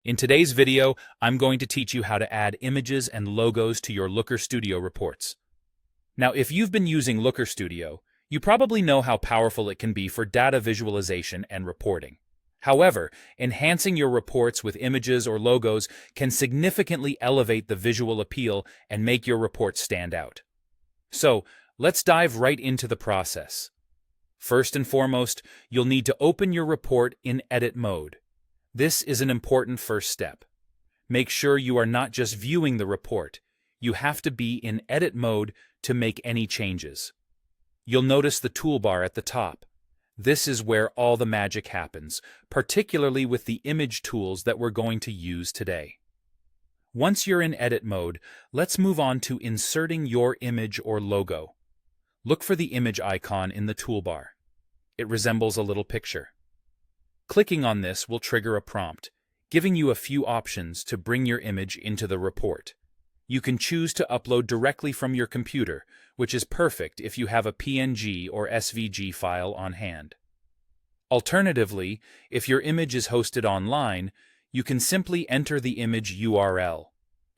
In today's video, I'm going to teach you how to add images and logos to your Looker Studio reports. Now, if you've been using Looker Studio, you probably know how powerful it can be for data visualization and reporting. However, enhancing your reports with images or logos can significantly elevate the visual appeal and make your reports stand out. So, let's dive right into the process. First and foremost, you'll need to open your report in edit mode. This is an important first step. Make sure you are not just viewing the report. You have to be in edit mode to make any changes. You'll notice the toolbar at the top. This is where all the magic happens, particularly with the image tools that we're going to use today. Once you're in edit mode, let's move on to inserting your image or logo. Look for the image icon in the toolbar. It resembles a little picture. Clicking on this will trigger a prompt, giving you a few options to bring your image into the report. You can choose to upload directly from your computer, which is perfect if you have a PNG or SVG file on hand. Alternatively, if your image is hosted online, you can simply enter the image URL.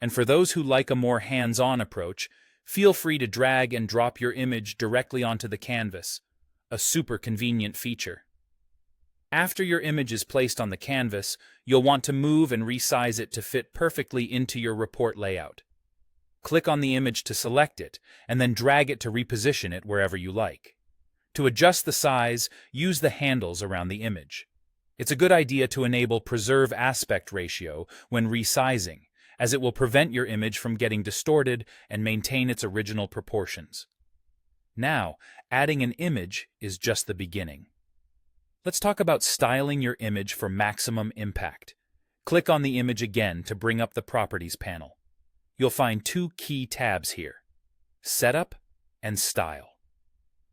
And for those who like a more hands-on approach, feel free to drag and drop your image directly onto the canvas, a super convenient feature. After your image is placed on the canvas, you'll want to move and resize it to fit perfectly into your report layout. Click on the image to select it, and then drag it to reposition it wherever you like. To adjust the size, use the handles around the image. It's a good idea to enable Preserve Aspect Ratio when resizing, as it will prevent your image from getting distorted and maintain its original proportions. Now, adding an image is just the beginning. Let's talk about styling your image for maximum impact. Click on the image again to bring up the Properties panel. You'll find two key tabs here: Setup and Style.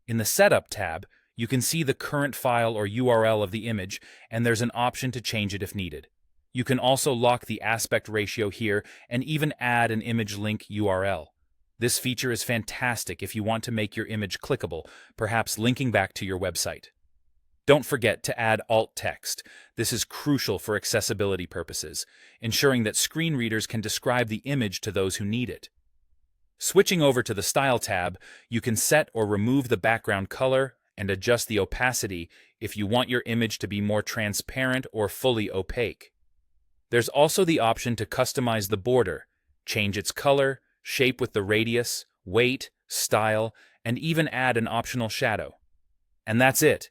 In the Setup tab, you can see the current file or URL of the image, and there's an option to change it if needed. You can also lock the aspect ratio here and even add an image link URL. This feature is fantastic if you want to make your image clickable, perhaps linking back to your website. Don't forget to add alt text. This is crucial for accessibility purposes, ensuring that screen readers can describe the image to those who need it. Switching over to the Style tab, you can set or remove the background color and adjust the opacity if you want your image to be more transparent or fully opaque. There's also the option to customize the border, change its color, shape with the radius, weight, style, and even add an optional shadow. And that's it.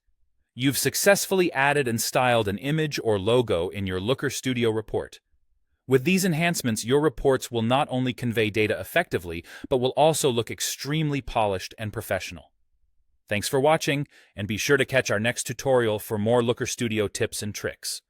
You've successfully added and styled an image or logo in your Looker Studio report. With these enhancements, your reports will not only convey data effectively, but will also look extremely polished and professional. Thanks for watching, and be sure to catch our next tutorial for more Looker Studio tips and tricks.